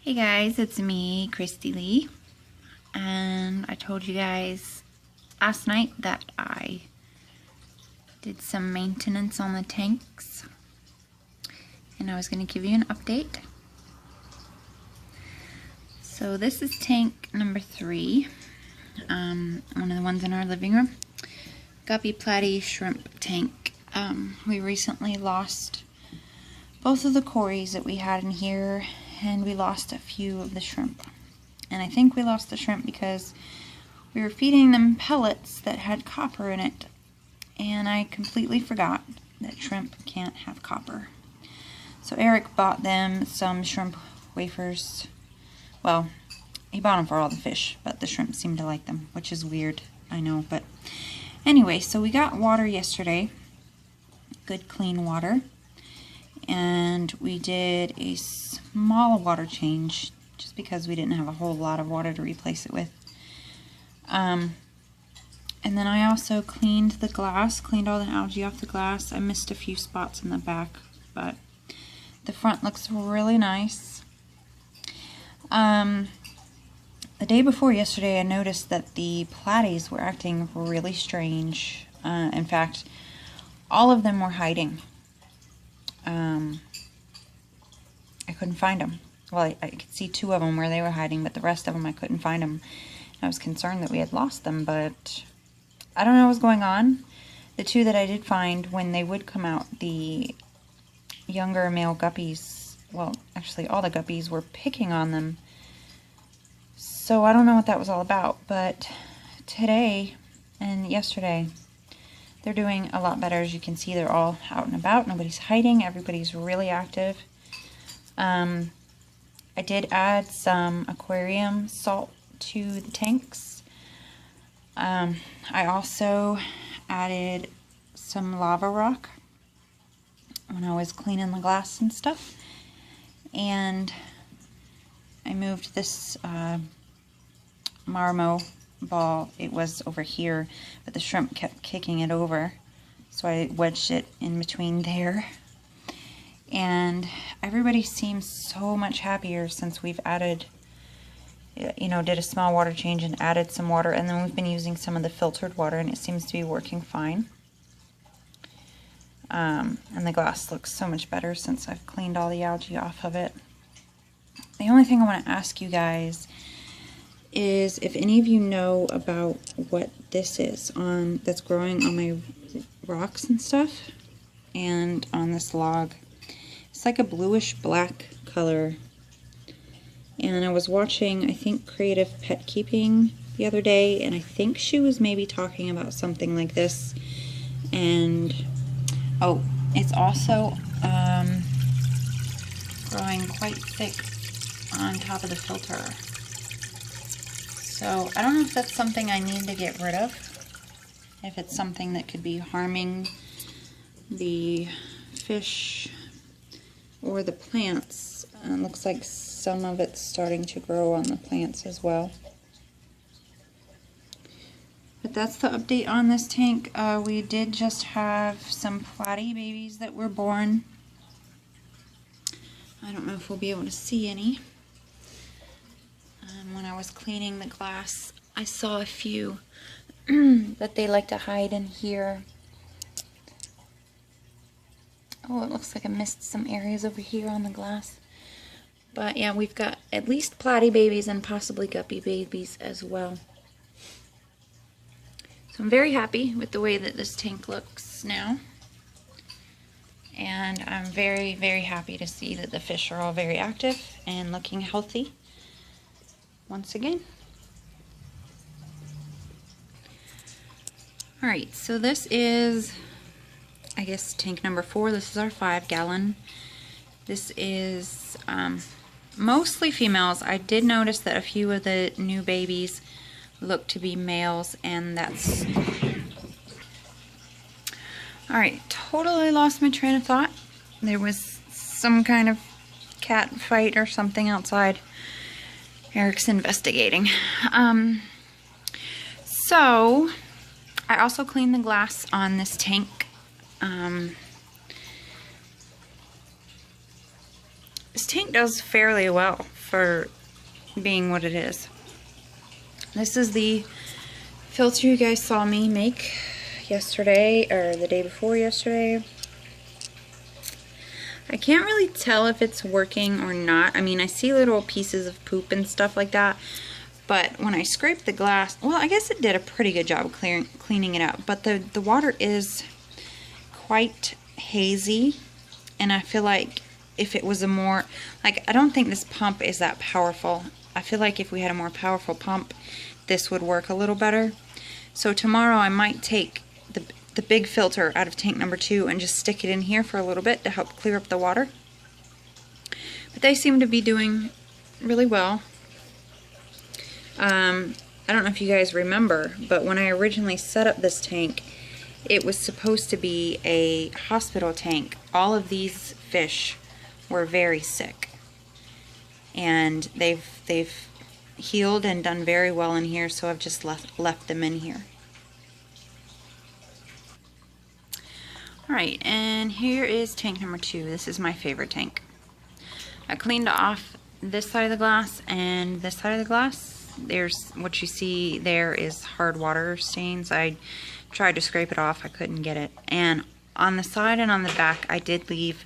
Hey guys, it's me, Kristy Lee, and I told you guys last night that I did some maintenance on the tanks, and I was going to give you an update. So this is tank number 3, one of the ones in our living room. Guppy Platy shrimp tank. We recently lost both of the cories that we had in here, and we lost a few of the shrimp. And I think we lost the shrimp because we were feeding them pellets that had copper in it, and I completely forgot that shrimp can't have copper. So Eric bought them some shrimp wafers. Well, he bought them for all the fish, but the shrimp seemed to like them, which is weird, I know. But anyway, so we got water yesterday, good clean water. And we did a small water change just because we didn't have a whole lot of water to replace it with. And then I also cleaned the glass, cleaned all the algae off the glass. I missed a few spots in the back, but the front looks really nice. The day before yesterday, I noticed that the platies were acting really strange. In fact, all of them were hiding. I couldn't find them. Well, I could see 2 of them where they were hiding, but the rest of them I couldn't find them. I was concerned that we had lost them, but I don't know what was going on. The 2 that I did find, when they would come out, the younger male guppies, well, actually all the guppies were picking on them. So I don't know what that was all about, but today and yesterday, they're doing a lot better. As you can see, they're all out and about. Nobody's hiding. Everybody's really active. I did add some aquarium salt to the tanks. I also added some lava rock when I was cleaning the glass and stuff. And I moved this marmo ball. It was over here, but the shrimp kept kicking it over, so I wedged it in between there. And everybody seems so much happier since we've added, you know, did a small water change and added some water, and then we've been using some of the filtered water, and it seems to be working fine. And the glass looks so much better since I've cleaned all the algae off of it. The only thing I want to ask you guys is if any of you know about what this is that's growing on my rocks and stuff and on this log. It's like a bluish black color, and I was watching, I think, Creative Pet Keeping the other day, and I think she was maybe talking about something like this. And oh, it's also growing quite thick on top of the filter. So I don't know if that's something I need to get rid of, if it's something that could be harming the fish or the plants. Looks like some of it's starting to grow on the plants as well. But that's the update on this tank. We did just have some platy babies that were born. I don't know if we'll be able to see any. When I was cleaning the glass, I saw a few that they like to hide in here. Oh, it looks like I missed some areas over here on the glass. But yeah, we've got at least platy babies and possibly guppy babies as well. So I'm very happy with the way that this tank looks now. And I'm very, very happy to see that the fish are all very active and looking healthy once again. Alright, so this is, I guess, tank number 4. This is our 5-gallon. This is mostly females. I did notice that a few of the new babies look to be males, and that's... Alright, totally lost my train of thought. There was some kind of cat fight or something outside. Eric's investigating. So, I also cleaned the glass on this tank. tank does fairly well for being what it is. This is the filter you guys saw me make yesterday, or the day before yesterday. I can't really tell if it's working or not. I mean, I see little pieces of poop and stuff like that, but when I scrape the glass, well, I guess it did a pretty good job of cleaning it up, but the water is quite hazy, and I feel like if it was a more, like, I don't think this pump is that powerful. I feel like if we had a more powerful pump, this would work a little better. So tomorrow I might take the big filter out of tank number 2 and just stick it in here for a little bit to help clear up the water. But they seem to be doing really well. I don't know if you guys remember, but when I originally set up this tank, it was supposed to be a hospital tank. All of these fish were very sick, and they've healed and done very well in here, so I've just left them in here. Alright, and here is tank number 2. This is my favorite tank. I cleaned off this side of the glass and this side of the glass. There's, what you see there is hard water stains. I tried to scrape it off, I couldn't get it. And on the side and on the back, I did leave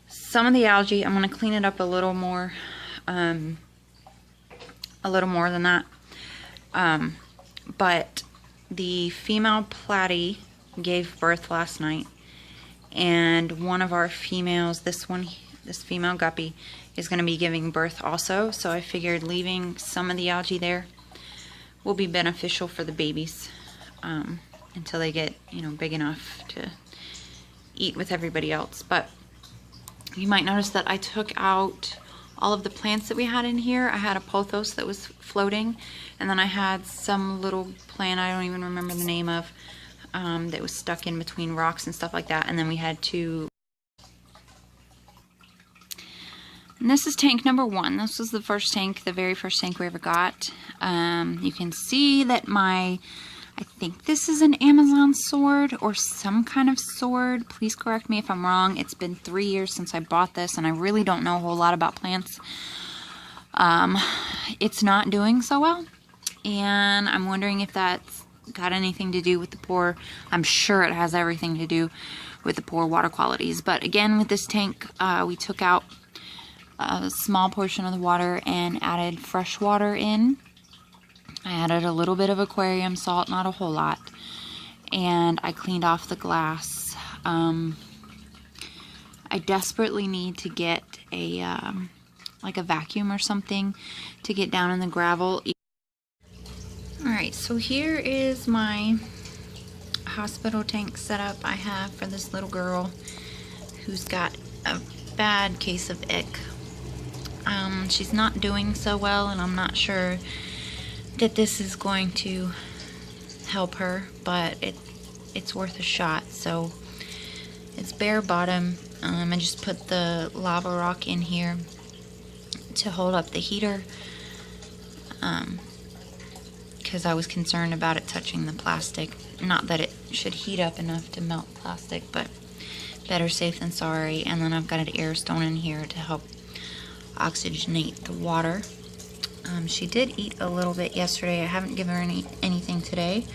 some of the algae. I'm going to clean it up a little more than that. But the female platy gave birth last night, and one of our females, this female guppy, is going to be giving birth also, so I figured leaving some of the algae there will be beneficial for the babies until they get, you know, big enough to eat with everybody else. But you might notice that I took out all of the plants that we had in here. I had a pothos that was floating, and then I had some little plant I don't even remember the name of that was stuck in between rocks and stuff like that. And then we had 2. And this is tank number 1. This was the first tank, the very first tank we ever got. You can see that I think this is an Amazon sword or some kind of sword. Please correct me if I'm wrong. It's been 3 years since I bought this, and I really don't know a whole lot about plants. It's not doing so well, and I'm wondering if that's got anything to do with the poor. I'm sure it has everything to do with the poor water qualities. But again, with this tank, we took out a small portion of the water and added fresh water in. I added a little bit of aquarium salt, not a whole lot, and I cleaned off the glass. I desperately need to get a like a vacuum or something to get down in the gravel. Alright, so here is my hospital tank setup I have for this little girl who's got a bad case of ick. She's not doing so well, and I'm not sure that this is going to help her, but it's worth a shot. So it's bare bottom. I just put the lava rock in here to hold up the heater, because I was concerned about it touching the plastic. Not that it should heat up enough to melt plastic, but better safe than sorry. And then I've got an air stone in here to help oxygenate the water. She did eat a little bit yesterday. I haven't given her anything today,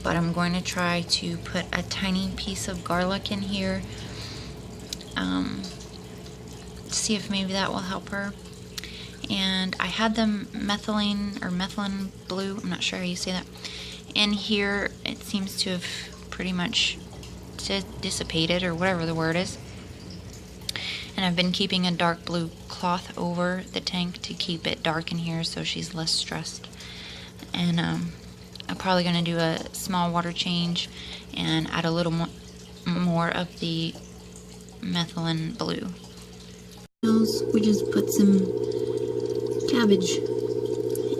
but I'm going to try to put a tiny piece of garlic in here, see if maybe that will help her. And I had the methylene blue, I'm not sure how you say that, in here. It seems to have pretty much dissipated, or whatever the word is. And I've been keeping a dark blue cloth over the tank to keep it dark in here so she's less stressed. And I'm probably going to do a small water change and add a little more of the methylene blue. We just put some cabbage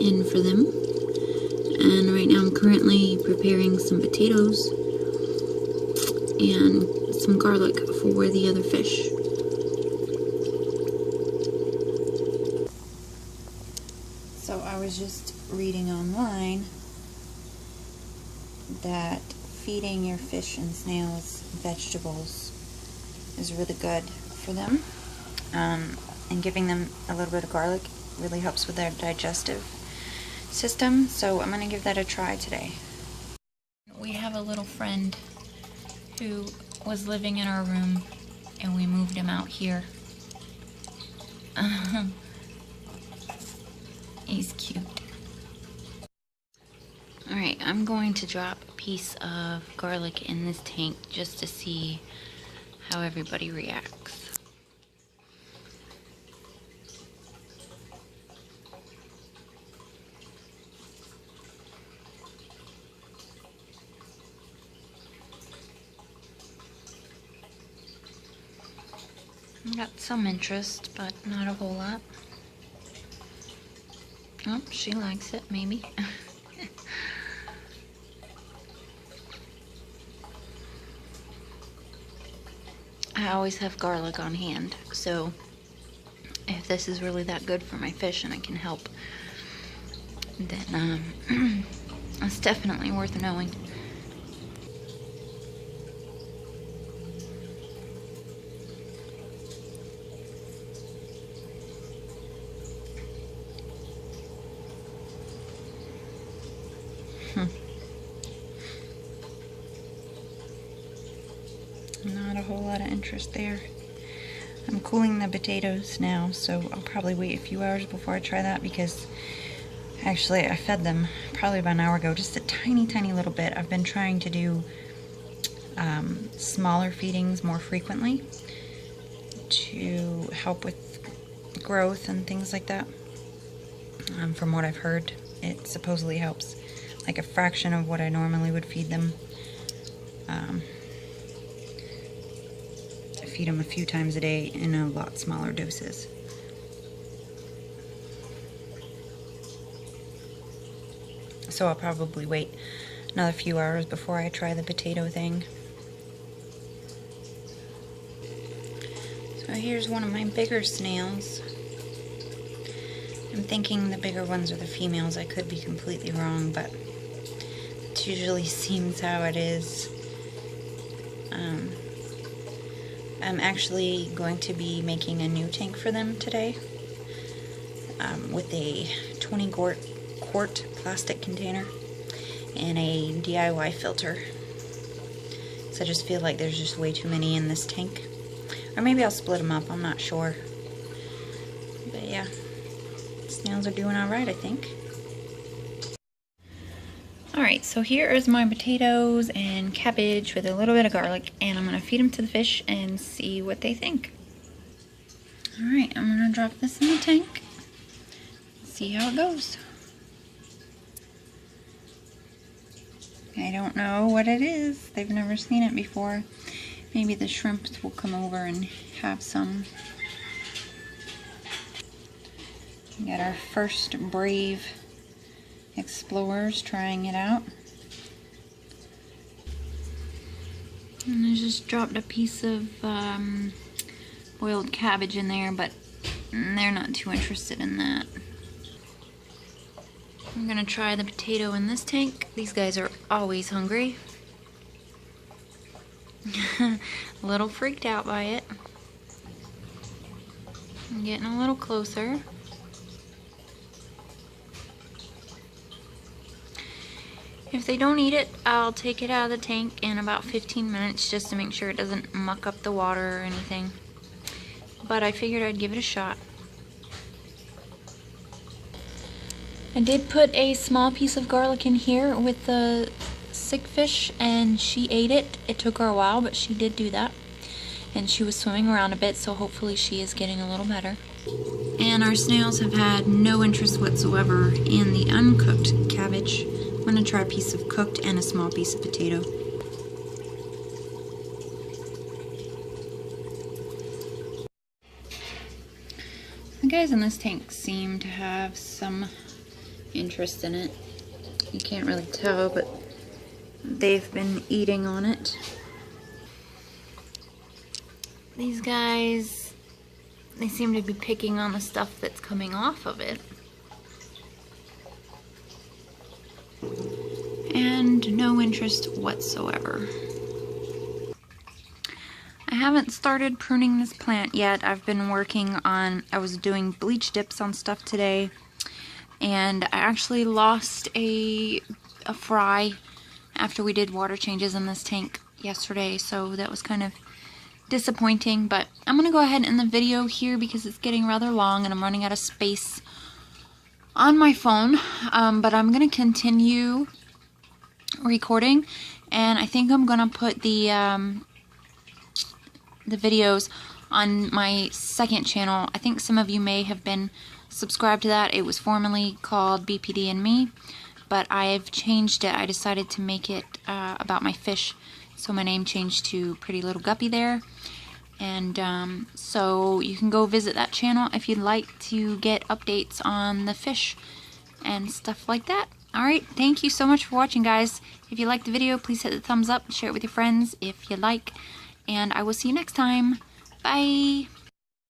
in for them, and right now I'm currently preparing some potatoes and some garlic for the other fish. So I was just reading online that feeding your fish and snails vegetables is really good for them. and giving them a little bit of garlic really helps with their digestive system. So I'm gonna give that a try today. We have a little friend who was living in our room and we moved him out here. He's cute. Alright, I'm going to drop a piece of garlic in this tank just to see how everybody reacts. Got some interest, but not a whole lot. Oh, she likes it, maybe. I always have garlic on hand, so if this is really that good for my fish and I can help, then it's definitely worth knowing. Not a whole lot of interest there. I'm cooling the potatoes now, so I'll probably wait a few hours before I try that, because actually I fed them probably about an hour ago, just a tiny little bit. I've been trying to do smaller feedings more frequently to help with growth and things like that. From what I've heard, it supposedly helps like a fraction of what I normally would feed them. I feed them a few times a day in a lot smaller doses. So I'll probably wait another few hours before I try the potato thing. So here's one of my bigger snails. I'm thinking the bigger ones are the females. I could be completely wrong, but it usually seems how it is. I'm actually going to be making a new tank for them today with a 20 quart plastic container and a DIY filter. So I just feel like there's just way too many in this tank. Or maybe I'll split them up, I'm not sure. But yeah, snails are doing alright, I think. Alright, so here is my potatoes and cabbage with a little bit of garlic, and I'm going to feed them to the fish and see what they think. Alright, I'm going to drop this in the tank, see how it goes. I don't know what it is. They've never seen it before. Maybe the shrimps will come over and have some. We got our first brave explorers trying it out. And I just dropped a piece of boiled cabbage in there, but they're not too interested in that. I'm gonna try the potato in this tank. These guys are always hungry. A little freaked out by it. I'm getting a little closer. If they don't eat it, I'll take it out of the tank in about 15 minutes just to make sure it doesn't muck up the water or anything. But I figured I'd give it a shot. I did put a small piece of garlic in here with the sick fish and she ate it. It took her a while, but she did do that. And she was swimming around a bit, so hopefully she is getting a little better. And our snails have had no interest whatsoever in the uncooked cabbage. I'm going to try a piece of cooked and a small piece of potato. The guys in this tank seem to have some interest in it. You can't really tell, but they've been eating on it. These guys, they seem to be picking on the stuff that's coming off of it. And no interest whatsoever. I haven't started pruning this plant yet. I've been working on, I was doing bleach dips on stuff today, and I actually lost a fry after we did water changes in this tank yesterday, so that was kind of disappointing. But I'm going to go ahead and end the video here because it's getting rather long and I'm running out of space on my phone, but I'm going to continue recording, and I think I'm going to put the videos on my second channel. I think some of you may have been subscribed to that. It was formerly called BPD and Me, but I've changed it. I decided to make it about my fish, so my name changed to Pretty Little Guppy there. And so you can go visit that channel if you'd like to get updates on the fish and stuff like that. Alright, thank you so much for watching, guys. If you liked the video, please hit the thumbs up, share it with your friends if you like, and I will see you next time. Bye!